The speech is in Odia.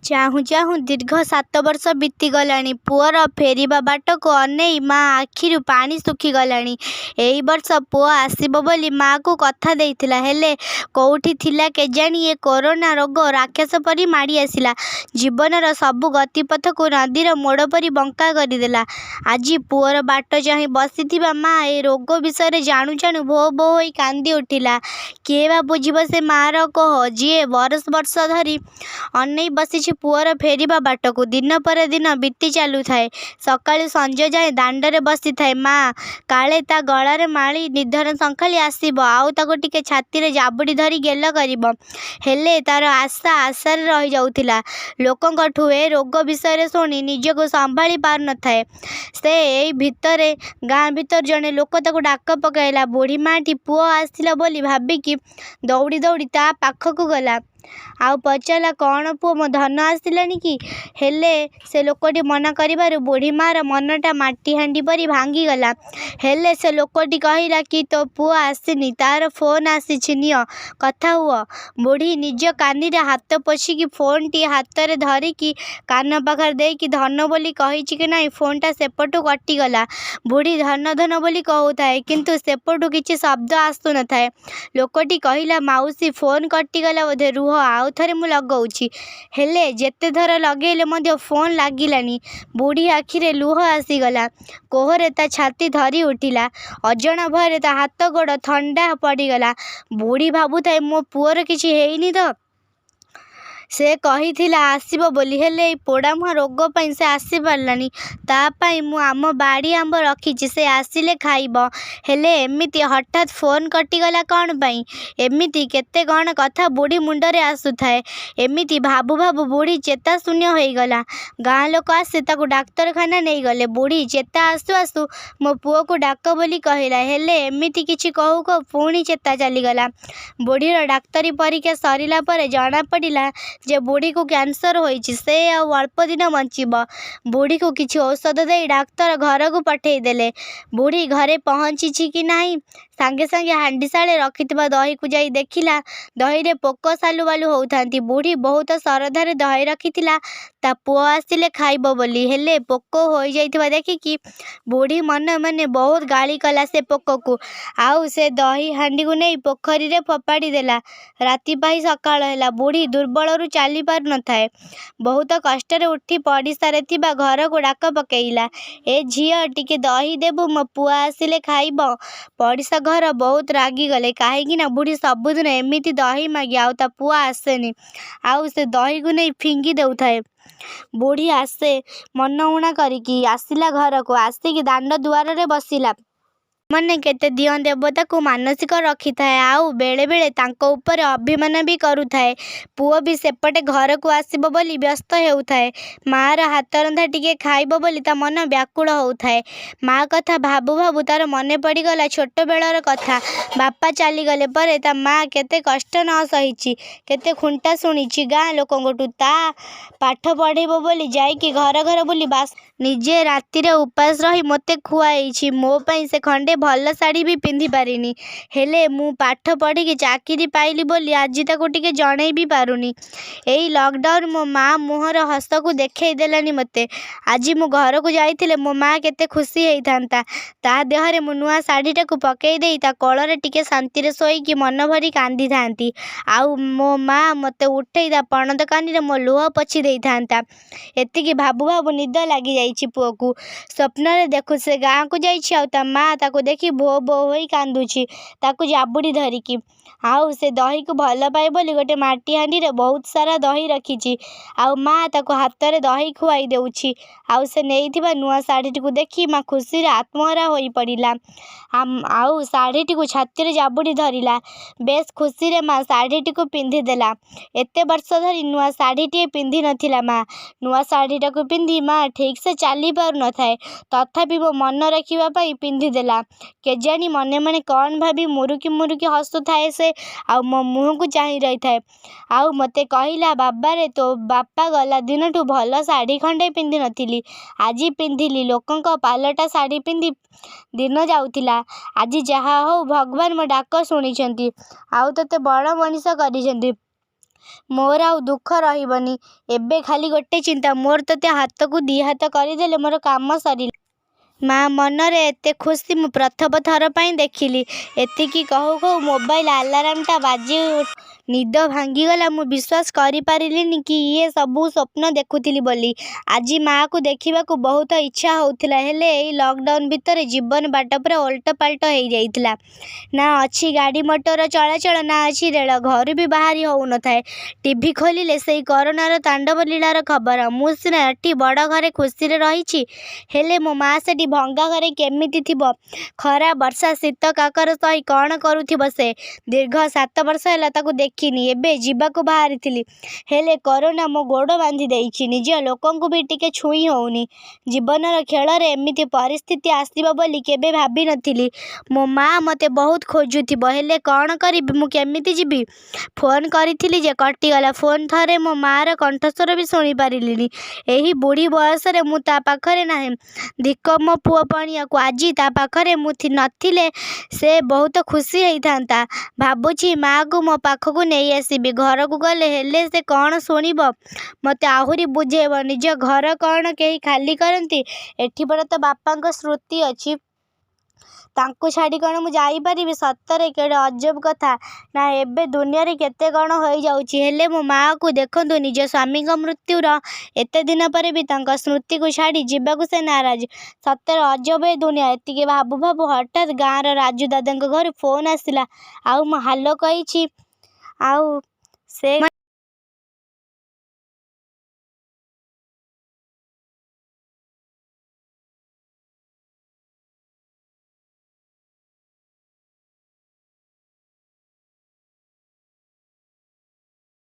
ଚାହୁଁ ଚାହୁଁ ଦୀର୍ଘ 7 ବର୍ଷ ବିତିଗଲାଣି। ପୁଅର ଫେରିବା ବାଟକୁ ଅନେଇ ମା ଆଖିରୁ ପାଣି ଶୁଖିଗଲାଣି। ଏଇ ବର୍ଷ ପୁଅ ଆସିବ ବୋଲି ମା'କୁ କଥା ଦେଇଥିଲା। ହେଲେ କୋଉଠି ଥିଲା କେଜାଣି ଏ କରୋନା ରୋଗ ରାକ୍ଷସ ପରି ମାଡ଼ି ଆସିଲା। ଜୀବନର ସବୁ ଗତିପଥକୁ ନଦୀର ମୋଡ଼ ପରି ବଙ୍କା କରିଦେଲା। ଆଜି ପୁଅର ବାଟ ଚାହିଁ ବସିଥିବା ମା ଏ ରୋଗ ବିଷୟରେ ଜାଣୁ ଜାଣୁ ଭୋ ଭୋ ହୋଇ କାନ୍ଦି ଉଠିଲା। କିଏ ବା ବୁଝିବ ସେ ମା'ର କୋହ, ଯିଏ ବର୍ଷ ବର୍ଷ ଧରି ଅନେଇ ବସିଛି ପୁଅର ଫେରିବା ବାଟକୁ। ଦିନ ପରେ ଦିନ ବିତି ଚାଲୁଥାଏ। ସକାଳୁ ସଞ୍ଜ ଯାଏ ଦାଣ୍ଡରେ ବସିଥାଏ ମା। କାଳେ ତା ଗଳାରେ ମାଳି ନିଧନ ଶଙ୍ଖାଳି ଆସିବ, ଆଉ ତାକୁ ଟିକେ ଛାତିରେ ଜାବୁଡ଼ି ଧରି ଗେଲ କରିବ। ହେଲେ ତାର ଆଶା ଆଶାରେ ରହିଯାଉଥିଲା। ଲୋକଙ୍କଠୁ ଏ ରୋଗ ବିଷୟରେ ଶୁଣି ନିଜକୁ ସମ୍ଭାଳି ପାରୁନଥାଏ ସେ। ଏଇ ଭିତରେ ଗାଁ ଭିତରୁ ଜଣେ ଲୋକ ତାକୁ ଡାକ ପକାଇଲା। ବୁଢ଼ୀ ମା'ଟି ପୁଅ ଆସିଲା ବୋଲି ଭାବିକି ଦୌଡ଼ି ଦୌଡ଼ି ତା ପାଖକୁ ଗଲା। ଆଉ ପଚାରିଲା, କ'ଣ ପୁଅ ମୋ ଧନ ଆସିଲାଣି କି? ହେଲେ ସେ ଲୋକଟି ମନା କରିବାରୁ ବୁଢ଼ୀ ମା'ର ମନଟା ମାଟି ହାଣ୍ଡି ପରି ଭାଙ୍ଗିଗଲା। ହେଲେ ସେ ଲୋକଟି କହିଲା କି ତୋ ପୁଅ ଆସିନି, ତାର ଫୋନ୍ ଆସିଛି, ନିଅ କଥା ହୁଅ। ବୁଢ଼ୀ ନିଜ କାନିରେ ହାତ ପୋଛିକି ଫୋନ୍ଟି ହାତରେ ଧରିକି କାନ ପାଖରେ ଦେଇକି ଧନ ବୋଲି କହିଛି କି ନାହିଁ ଫୋନ୍ଟା ସେପଟୁ କଟିଗଲା। ବୁଢ଼ୀ ଧନ ଧନ ବୋଲି କହୁଥାଏ, କିନ୍ତୁ ସେପଟୁ କିଛି ଶବ୍ଦ ଆସୁନଥାଏ। ଲୋକଟି କହିଲା, ମାଉସୀ ଫୋନ୍ କଟିଗଲା ବୋଧେ, ରୁହ ଆଉ ଥରେ ମୁଁ ଲଗଉଛି। ହେଲେ ଯେତେ ଥର ଲଗେଇଲେ ମଧ୍ୟ ଫୋନ୍ ଲାଗିଲାନି। ବୁଢ଼ୀ ଆଖିରେ ଲୁହ ଆସିଗଲା। କୋହରେ ତା ଛାତି ଥରି ଉଠିଲା। ଅଜଣା ଭୟରେ ତା ହାତ ଗୋଡ଼ ଥଣ୍ଡା ପଡ଼ିଗଲା। ବୁଢ଼ୀ ଭାବୁଥାଏ, ମୋ ପୁଅର କିଛି ହେଇନି ତ? ସେ କହିଥିଲା ଆସିବ ବୋଲି, ହେଲେ ଏଇ ପୋଡ଼ାମୁହାଁ ରୋଗ ପାଇଁ ସେ ଆସିପାରିଲାନି। ତା ପାଇଁ ମୁଁ ଆମ ବାଡ଼ି ଆମ୍ବ ରଖିଛି, ସେ ଆସିଲେ ଖାଇବ। ହେଲେ ଏମିତି ହଠାତ୍ ଫୋନ୍ କଟିଗଲା କ'ଣ ପାଇଁ? ଏମିତି କେତେ କ'ଣ କଥା ବୁଢ଼ୀ ମୁଣ୍ଡରେ ଆସୁଥାଏ। ଏମିତି ଭାବୁ ଭାବୁ ବୁଢ଼ୀ ଚେତା ଶୂନ୍ୟ ହୋଇଗଲା। ଗାଁ ଲୋକ ଆସି ତାକୁ ଡାକ୍ତରଖାନା ନେଇଗଲେ। ବୁଢ଼ୀ ଚେତା ଆସୁ ଆସୁ ମୋ ପୁଅକୁ ଡାକ ବୋଲି କହିଲା। ହେଲେ ଏମିତି କିଛି କହୁ କହୁ ପୁଣି ଚେତା ଚାଲିଗଲା। ବୁଢ଼ୀର ଡାକ୍ତରୀ ପରୀକ୍ଷା ସରିଲା ପରେ ଜଣାପଡ଼ିଲା ଯେ ବୁଢ଼ୀକୁ କ୍ୟାନ୍ସର ହୋଇଛି। ସେ ଆଉ ଅଳ୍ପ ଦିନ ବଞ୍ଚିବ। ବୁଢ଼ୀକୁ କିଛି ଔଷଧ ଦେଇ ଡାକ୍ତର ଘରକୁ ପଠାଇଦେଲେ। ବୁଢ଼ୀ ଘରେ ପହଞ୍ଚିଛି କି ନାହିଁ ସାଙ୍ଗେ ସାଙ୍ଗେ ହାଣ୍ଡିଶାଳେ ରଖିଥିବା ଦହିକୁ ଯାଇ ଦେଖିଲା, ଦହିରେ ପୋକ ସାଲୁବାଲୁ ହେଉଥାନ୍ତି। ବୁଢ଼ୀ ବହୁତ ଶ୍ରଦ୍ଧାରେ ଦହି ରଖିଥିଲା ତା ପୁଅ ଆସିଲେ ଖାଇବ ବୋଲି। ହେଲେ ପୋକ ହୋଇଯାଇଥିବା ଦେଖିକି ବୁଢ଼ୀ ମନେ ମନେ ବହୁତ ଗାଳି କଲା ସେ ପୋକକୁ। ଆଉ ସେ ଦହି ହାଣ୍ଡିକୁ ନେଇ ପୋଖରୀରେ ଫୋପାଡ଼ି ଦେଲା। ରାତି ପାହି ସକାଳ ହେଲା। ବୁଢ଼ୀ ଦୁର୍ବଳରୁ ଚାଲି ପାରୁନଥାଏ। ବହୁତ କଷ୍ଟରେ ଉଠି ପଡ଼ିଶାରେ ଥିବା ଘରକୁ ଡାକ ପକାଇଲା, ଏ ଝିଅ ଟିକେ ଦହି ଦେବୁ, ମୋ ପୁଅ ଆସିଲେ ଖାଇବ। ପଡ଼ିଶା ଘର ବହୁତ ରାଗିଗଲେ, କାହିଁକିନା ବୁଢ଼ୀ ସବୁଦିନ ଏମିତି ଦହି ମାଗେ ଆଉ ତା ପୁଅ ଆସେନି, ଆଉ ସେ ଦହିକୁ ନେଇ ଫିଙ୍ଗି ଦେଉଥାଏ। ବୁଢ଼ୀ ଆସେ ମନ ଊଣା କରିକି। ଆସିଲା ଘରକୁ, ଆସିକି ଦାଣ୍ଡ ଦୁଆରରେ ବସିଲା। ମନେ କେତେ ଦିଅଁ ଦେବତାକୁ ମାନସିକ ରଖିଥାଏ, ଆଉ ବେଳେବେଳେ ତାଙ୍କ ଉପରେ ଅଭିମାନ ବି କରୁଥାଏ। ପୁଅ ବି ସେପଟେ ଘରକୁ ଆସିବ ବୋଲି ବ୍ୟସ୍ତ ହେଉଥାଏ। ମା'ର ହାତରନ୍ଧା ଟିକେ ଖାଇବ ବୋଲି ତା ମନ ବ୍ୟାକୁଳ ହେଉଥାଏ। ମା' କଥା ଭାବୁ ଭାବୁ ତାର ମନେ ପଡ଼ିଗଲା ଛୋଟବେଳର କଥା। ବାପା ଚାଲିଗଲେ ପରେ ତା ମା' କେତେ କଷ୍ଟ ନ ସହିଛି, କେତେ ଖୁଣ୍ଟା ଶୁଣିଛି ଗାଁ ଲୋକଙ୍କଠୁ। ତା ପାଠ ପଢ଼େଇବ ବୋଲି ଯାଇକି ଘର ଘର ବୁଲି ନିଜେ ରାତିରେ ଉପାସ ରହି ମୋତେ ଖୁଆଇଛି। ମୋ ପାଇଁ ସେ ଖଣ୍ଡେ ଭଲ ଶାଢ଼ୀ ବି ପିନ୍ଧି ପାରିନି। ହେଲେ ମୁଁ ପାଠ ପଢ଼ିକି ଚାକିରି ପାଇଲି ବୋଲି ଆଜି ତାକୁ ଟିକେ ଜଣେଇ ବି ପାରୁନି। ଏଇ ଲକଡାଉନ ମୋ ମା' ମୁହଁର ହସକୁ ଦେଖେଇ ଦେଲାନି ମୋତେ। ଆଜି ମୁଁ ଘରକୁ ଯାଇଥିଲେ ମୋ ମା' କେତେ ଖୁସି ହେଇଥାନ୍ତା। ତା ଦେହରେ ମୁଁ ନୂଆ ଶାଢ଼ୀଟାକୁ ପକେଇ ଦେଇ ତା କୋଳରେ ଟିକେ ଶାନ୍ତିରେ ଶୋଇକି ମନ ଭରି କାନ୍ଦିଥାନ୍ତି। ଆଉ ମୋ ମା' ମୋତେ ଉଠେଇ ତା ପଣତ କାନିରେ ମୋ ଲୁହ ପୋଛି ଦେଇଥାନ୍ତା। ଏତିକି ଭାବୁ ଭାବୁ ନିଦ ଲାଗିଯାଇଛି ପୁଅକୁ। ସ୍ୱପ୍ନରେ ଦେଖୁ ସେ ଗାଁକୁ ଯାଇଛି, ଆଉ ତା ମା' ତାକୁ ଦେଖି ଭୋ ଭୋ ହୋଇ କାନ୍ଦୁଛି ତାକୁ ଜାବୁଡ଼ି ଧରିକି। ଆଉ ସେ ଦହିକୁ ଭଲ ପାଏ ବୋଲି ଗୋଟେ ମାଟି ହାଣ୍ଡିରେ ବହୁତ ସାରା ଦହି ରଖିଛି। ଆଉ ମା' ତାକୁ ହାତରେ ଦହି ଖୁଆଇ ଦେଉଛି। ଆଉ ସେ ନେଇଥିବା ନୂଆ ଶାଢ଼ୀଟିକୁ ଦେଖି ମା' ଖୁସିରେ ଆତ୍ମହରା ହୋଇପଡ଼ିଲା। ଆଉ ଶାଢ଼ୀଟିକୁ ଛାତିରେ ଜାବୁଡ଼ି ଧରିଲା। ବେଶ୍ ଖୁସିରେ ମା' ଶାଢ଼ୀଟିକୁ ପିନ୍ଧିଦେଲା। ଏତେ ବର୍ଷ ଧରି ନୂଆ ଶାଢ଼ୀଟିଏ ପିନ୍ଧି ନଥିଲା ମା'। ନୂଆ ଶାଢ଼ୀଟାକୁ ପିନ୍ଧି ମା' ଠିକ୍ସେ ଚାଲି ପାରୁନଥାଏ, ତଥାପି ମୋ ମନ ରଖିବା ପାଇଁ ପିନ୍ଧିଦେଲା। କେଜାଣି ମନେ ମନେ କ'ଣ ଭାବି ମୁରୁକି ମୁରୁକି ହସୁଥାଏ ସେ, ଆଉ ମୋ ମୁହଁକୁ ଚାହିଁ ରହିଥାଏ। ଆଉ ମୋତେ କହିଲା, ବାବାରେ ତୋ ବାପା ଗଲା ଦିନଠୁ ଭଲ ଶାଢ଼ୀ ଖଣ୍ଡେ ପିନ୍ଧି ନଥିଲି, ଆଜି ପିନ୍ଧିଲି। ଲୋକଙ୍କ ପାଲଟା ଶାଢ଼ୀ ପିନ୍ଧି ଦିନ ଯାଉଥିଲା। ଆଜି ଯାହା ହଉ ଭଗବାନ ମୋ ଡାକ ଶୁଣିଛନ୍ତି, ଆଉ ତୋତେ ବଡ଼ ମଣିଷ କରିଛନ୍ତି। ମୋର ଆଉ ଦୁଃଖ ରହିବନି। ଏବେ ଖାଲି ଗୋଟେ ଚିନ୍ତା, ମୋର ତୋତେ ହାତକୁ ଦି ହାତ କରିଦେଲେ ମୋର କାମ ସରିଲା। ମା ମନରେ ଏତେ ଖୁସି ମୁଁ ପ୍ରଥମ ଥର ପାଇଁ ଦେଖିଲି। ଏତିକି କହୁ କହୁ ମୋବାଇଲ ଆଲାର୍ମଟା ବାଜି ନିଦ ଭାଙ୍ଗିଗଲା। ମୁଁ ବିଶ୍ୱାସ କରିପାରିଲିନି କି ଇଏ ସବୁ ସ୍ୱପ୍ନ ଦେଖୁଥିଲି ବୋଲି। ଆଜି ମାଆକୁ ଦେଖିବାକୁ ବହୁତ ଇଚ୍ଛା ହେଉଥିଲା, ହେଲେ ଏଇ ଲକଡାଉନ ଭିତରେ ଜୀବନ ବାଟ ପୁରା ଓଲଟପାଲଟ ହେଇଯାଇଥିଲା। ନା ଅଛି ଗାଡ଼ି ମଟର ଚଳାଚଳ, ନା ଅଛି ରେଳ, ଘରୁ ବି ବାହାରି ହେଉନଥାଏ। ଟିଭି ଖୋଲିଲେ ସେଇ କରୋନାର ତାଣ୍ଡବ ଲୀଳାର ଖବର। ମୁଁ ସିନା ଏଠି ବଡ଼ ଘରେ ଖୁସିରେ ରହିଛି, ହେଲେ ମୋ ମା ସେଠି ଭଙ୍ଗା ଘରେ କେମିତି ଥିବ? ଖରା ବର୍ଷା ଶୀତ କାକର ସହି କ'ଣ କରୁଥିବ ସେ? ଦୀର୍ଘ 7 ବର୍ଷ ହେଲା ତାକୁ ଦେଖିନି। ଏବେ ଯିବାକୁ ବାହାରିଥିଲି, ହେଲେ କରୋନା ମୋ ଗୋଡ଼ ବାନ୍ଧି ଦେଇଛି। ନିଜ ଲୋକଙ୍କୁ ବି ଟିକେ ଛୁଇଁ ହେଉନି। ଜୀବନର ଖେଳରେ ଏମିତି ପରିସ୍ଥିତି ଆସିବ ବୋଲି କେବେ ଭାବିନଥିଲି। ମୋ ମା ମୋତେ ବହୁତ ଖୋଜୁଥିବ, ହେଲେ କ'ଣ କରିବି? ମୁଁ କେମିତି ଯିବି? ଫୋନ୍ କରିଥିଲି ଯେ କଟିଗଲା। ଫୋନ୍ ଥରେ ମୋ ମାଆର କଣ୍ଠସ୍ୱର ବି ଶୁଣିପାରିଲିନି। ଏହି ବୁଢ଼ୀ ବୟସରେ ମୁଁ ତା ପାଖରେ ନାହିଁ। ଧିକ ମୋ ପୁଅ ପଣିଆକୁ। ଆଜି ତା ପାଖରେ ମୁଁ ନଥିଲେ ସେ ବହୁତ ଖୁସି ହେଇଥାନ୍ତା। ଭାବୁଛି ମାଆକୁ ମୋ ପାଖକୁ ନେଇ ଆସିବି ଘରକୁ ଗଲେ, ହେଲେ ସେ କ'ଣ ଶୁଣିବ? ମୋତେ ଆହୁରି ବୁଝେଇବ। ନିଜ ଘର କ'ଣ କେହି ଖାଲି କରନ୍ତି? ଏଠି ପରା ତ ବାପାଙ୍କ ସ୍ମୃତି ଅଛି, ତାଙ୍କୁ ଛାଡ଼ି କ'ଣ ମୁଁ ଯାଇପାରିବି? ସତରେ କେଡ଼େ ଅଜବ କଥା ନା, ଏବେ ଦୁନିଆରେ କେତେ କ'ଣ ହୋଇଯାଉଛି, ହେଲେ ମୋ ମାଆକୁ ଦେଖନ୍ତୁ, ନିଜ ସ୍ୱାମୀଙ୍କ ମୃତ୍ୟୁର ଏତେ ଦିନ ପରେ ବି ତାଙ୍କ ସ୍ମୃତିକୁ ଛାଡ଼ି ଯିବାକୁ ସେ ନାରାଜ। ସତରେ ଅଜବ ଏ ଦୁନିଆ। ଏତିକି ଭାବୁ ଭାବୁ ହଠାତ୍ ଗାଁର ରାଜୁ ଦାଦାଙ୍କ ଘରୁ ଫୋନ୍ ଆସିଲା। ଆଉ ମୁଁ ହାଲୋ କହିଛି, ଆଉ ସେ